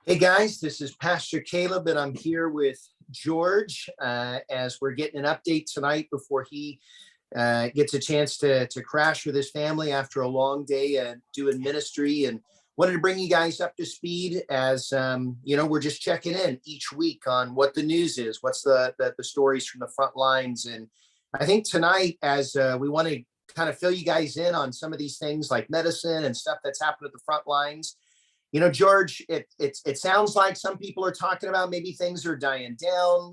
Hey guys, this is Pastor Caleb, and I'm here with George as we're getting an update tonight before he gets a chance to crash with his family after a long day doing ministry. And wanted to bring you guys up to speed as we're just checking in each week on what the news is, what's the stories from the front lines. And I think tonight, as we want to kind of fill you guys in on some of these things like medicine and stuff that's happened at the front lines. George, it sounds like some people are talking about maybe things are dying down.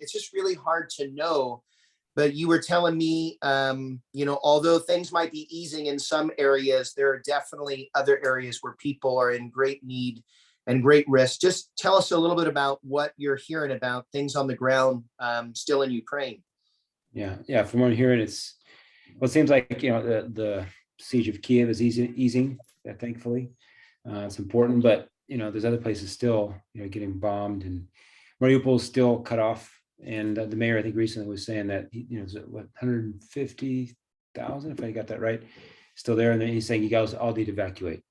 It's just really hard to know. But you were telling me, although things might be easing in some areas, there are definitely other areas where people are in great need and great risk. Just tell us a little bit about what you're hearing about things on the ground still in Ukraine. Yeah. From what I'm hearing, it seems like the siege of Kiev is easing, thankfully. It's important, but there's other places still getting bombed, and Mariupol is still cut off. And the mayor, I think, recently was saying that it's 150,000, if I got that right, still there, and then he's saying you guys all need to evacuate.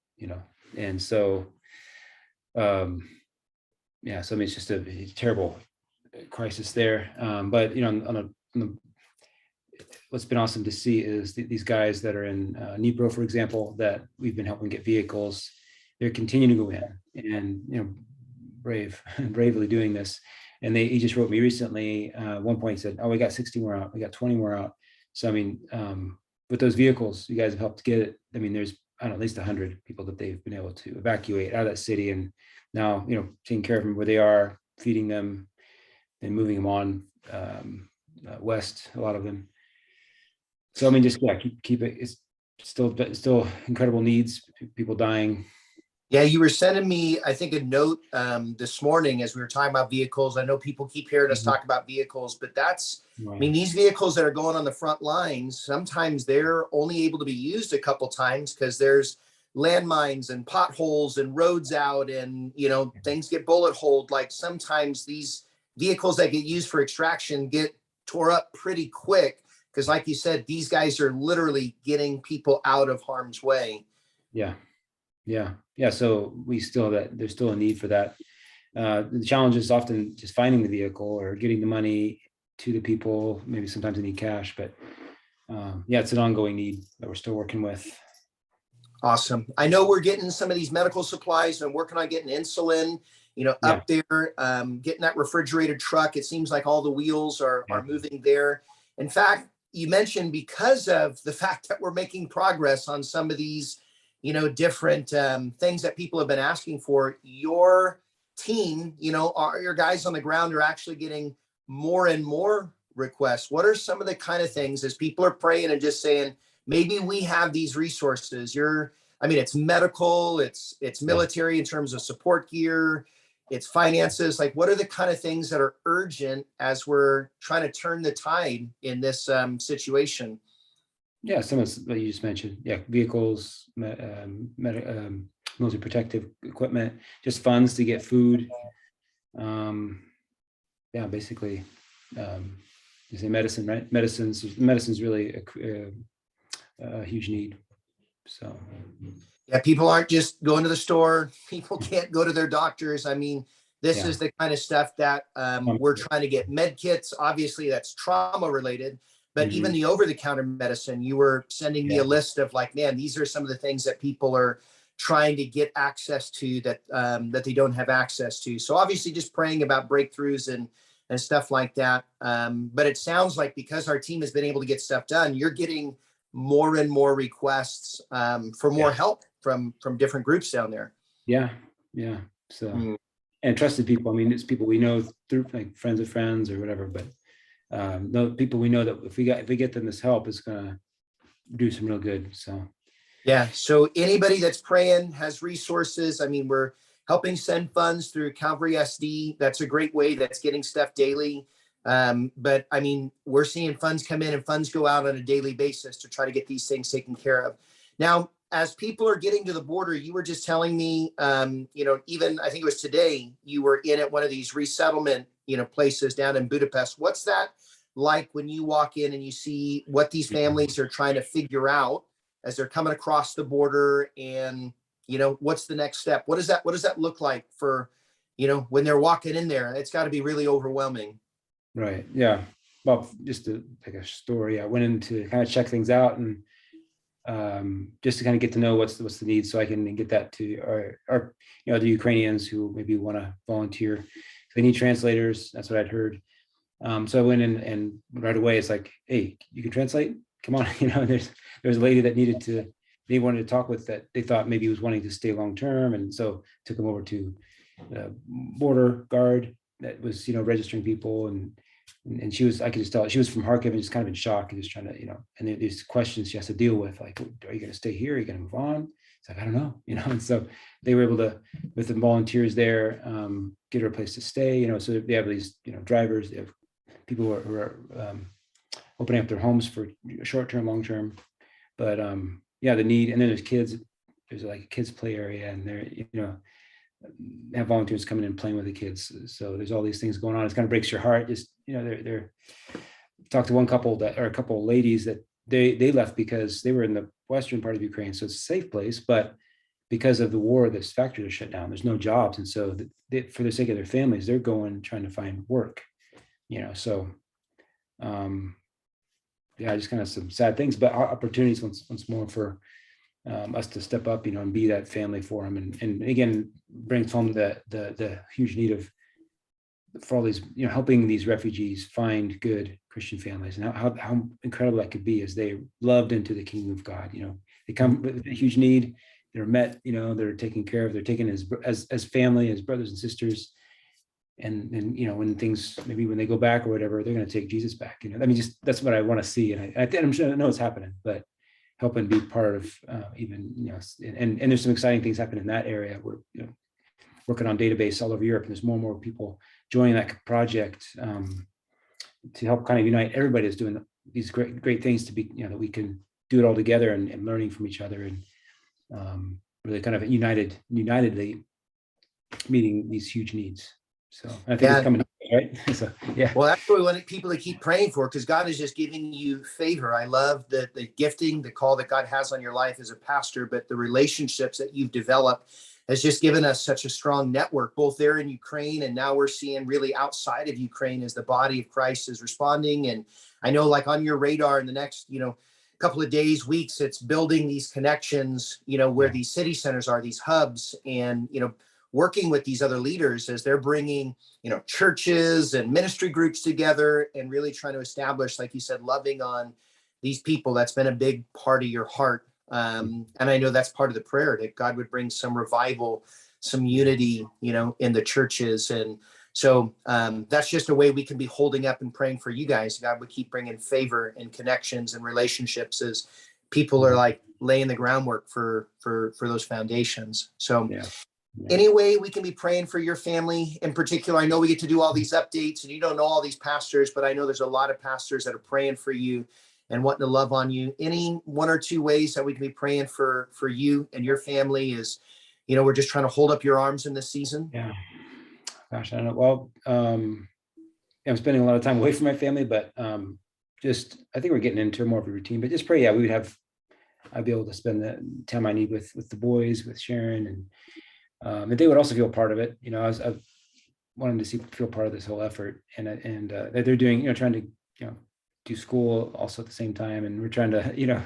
And so so I mean, it's just a terrible crisis there. But on what's been awesome to see is these guys that are in Dnipro, for example, that we've been helping get vehicles. They're continuing to go in and bravely doing this. And he just wrote me recently. One point he said, "Oh, we got 60 more out. We got 20 more out." So I mean, with those vehicles, you guys have helped get it. I mean, there's at least 100 people that they've been able to evacuate out of that city, and now taking care of them where they are, feeding them, and moving them on west. A lot of them. So I mean, just keep it. It's still incredible needs. People dying. Yeah, you were sending me, I think, a note this morning as we were talking about vehicles. I know people keep hearing us talk about vehicles, but I mean, these vehicles that are going on the front lines, sometimes they're only able to be used a couple times because there's landmines and potholes and roads out and, things get bullet holed. Like sometimes these vehicles that get used for extraction get tore up pretty quick because, like you said, these guys are literally getting people out of harm's way. Yeah. So there's still a need for that. The challenge is often just finding the vehicle or getting the money to the people. Maybe sometimes they need cash, but it's an ongoing need that we're still working with. Awesome. I know we're getting some of these medical supplies and working on getting insulin, up there, getting that refrigerated truck. It seems like all the wheels are moving there. In fact, you mentioned because of the fact that we're making progress on some of these different things that people have been asking for, your team, your guys on the ground are actually getting more and more requests. What are some of the kind of things as people are praying and just saying, maybe we have these resources? It's medical, it's military in terms of support gear, it's finances. Like, what are the kind of things that are urgent as we're trying to turn the tide in this situation? Yeah, some of what you just mentioned. Yeah, vehicles, military protective equipment, just funds to get food. Basically, you say medicine, right? Medicine's really a huge need. So. Yeah, people aren't just going to the store. People can't go to their doctors. I mean, this is the kind of stuff that we're trying to get. Med kits, obviously, that's trauma related. But even the over-the-counter medicine, you were sending me a list of like, man, these are some of the things that people are trying to get access to that they don't have access to. So obviously just praying about breakthroughs and stuff like that. But it sounds like because our team has been able to get stuff done, you're getting more and more requests for more help from different groups down there. Yeah. So, and trusted people. I mean, it's people we know through like friends of friends or whatever, but the people we know that if we get them this help, it's gonna do some real good. So anybody that's praying has resources. I mean, we're helping send funds through Calvary SD. That's a great way. That's getting stuff daily. But I mean, we're seeing funds come in and funds go out on a daily basis to try to get these things taken care of. Now, as people are getting to the border, you were just telling me, even I think it was today, you were in at one of these resettlement, places down in Budapest. What's that like when you walk in and you see what these families are trying to figure out as they're coming across the border, and what's the next step? What does that look like for when they're walking in there, it's got to be really overwhelming. Right. Yeah. Well, just to take a story, I went in to kind of check things out and just to kind of get to know what's the need, so I can get that to our the Ukrainians who maybe want to volunteer. They need translators. That's what I'd heard. So I went in and right away it's like, hey, you can translate? Come on. There's a lady that they wanted to talk with, that they thought maybe was wanting to stay long term. And so took them over to the border guard that was, registering people. And she was, I could just tell she was from Kharkiv and just kind of in shock and just trying to, and these questions she has to deal with, like, are you going to stay here? Are you going to move on? It's like, I don't know, and so they were able to, with the volunteers there, get her a place to stay, so they have these, drivers, they have people who are opening up their homes for short-term, long-term, but the need, and then there's kids, there's like a kids play area, and they're, have volunteers coming in playing with the kids. So there's all these things going on. It kind of breaks your heart. Just, they're talked to one couple a couple of ladies that they left because they were in the western part of Ukraine. So it's a safe place, but because of the war, this factory is shut down. There's no jobs. And so for the sake of their families, they're trying to find work, so just kind of some sad things, but opportunities once more for us to step up, and be that family for them, and again brings home the huge need for all these, helping these refugees find good Christian families, and how incredible that could be as they loved into the kingdom of God. They come with a huge need, they're met, they're taken care of, they're taken as family, as brothers and sisters, and when things, maybe when they go back or whatever, they're going to take Jesus back. Just that's what I want to see, and I'm sure I know it's happening, but helping be part of even, and there's some exciting things happening in that area. We're working on database all over Europe, and there's more and more people joining that project to help kind of unite everybody that's doing these great things, to be, that we can do it all together and learning from each other, and really kind of unitedly meeting these huge needs. So I think it's coming, right? So, yeah. Well, that's what we want people to keep praying for, because God is just giving you favor. I love the gifting, the call that God has on your life as a pastor, but the relationships that you've developed has just given us such a strong network, both there in Ukraine, and now we're seeing really outside of Ukraine as the body of Christ is responding. And I know, like, on your radar in the next, couple of days, weeks, it's building these connections, where these city centers are, these hubs, and, working with these other leaders as they're bringing, churches and ministry groups together, and really trying to establish, like you said, loving on these people. That's been a big part of your heart. And I know that's part of the prayer, that God would bring some revival, some unity, in the churches. And so that's just a way we can be holding up and praying for you guys. God would keep bringing favor and connections and relationships as people are like laying the groundwork for those foundations. So any way we can be praying for your family in particular. I know we get to do all these updates, and you don't know all these pastors, but I know there's a lot of pastors that are praying for you and wanting to love on you. Any one or two ways that we can be praying for you and your family is, we're just trying to hold up your arms in this season. Yeah. Gosh, I don't know. Well, I'm spending a lot of time away from my family, but just, I think we're getting into more of a routine, but just pray. Yeah, I'd be able to spend the time I need with the boys, with Sharon, and they would also feel part of it. I wanted to feel part of this whole effort, and that they're doing, trying to, do school also at the same time. And we're trying to,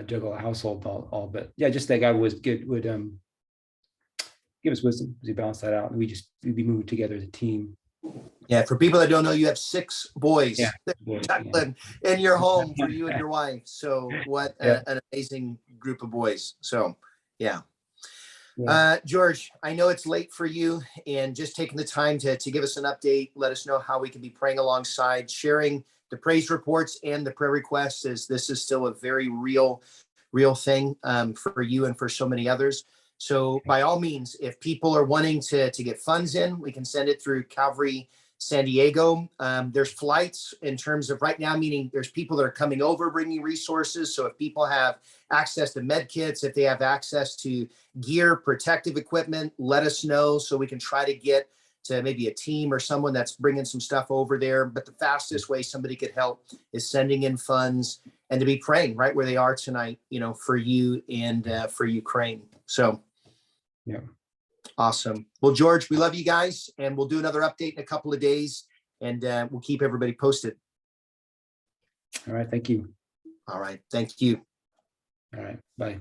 juggle a household all, but yeah, just that God would give us wisdom as we balance that out. And we'd be moving together as a team. Yeah. For people that don't know, you have 6 boys, Yeah. in your home for you and your wife. So what an amazing group of boys. So, yeah. George, I know it's late for you, and just taking the time to give us an update, let us know how we can be praying alongside, sharing the praise reports and the prayer requests, as this is still a very real thing for you and for so many others. So by all means, if people are wanting to get funds in, we can send it through Calvary San Diego. There's flights in terms of right now, meaning there's people that are coming over bringing resources. So if people have access to med kits, if they have access to gear, protective equipment, let us know so we can try to get to maybe a team or someone that's bringing some stuff over there. But the fastest way somebody could help is sending in funds, and to be praying right where they are tonight, for you and for Ukraine. So, yeah. Awesome. Well, George, we love you guys, and we'll do another update in a couple of days, and we'll keep everybody posted. All right. Thank you. All right. Thank you. All right. Bye.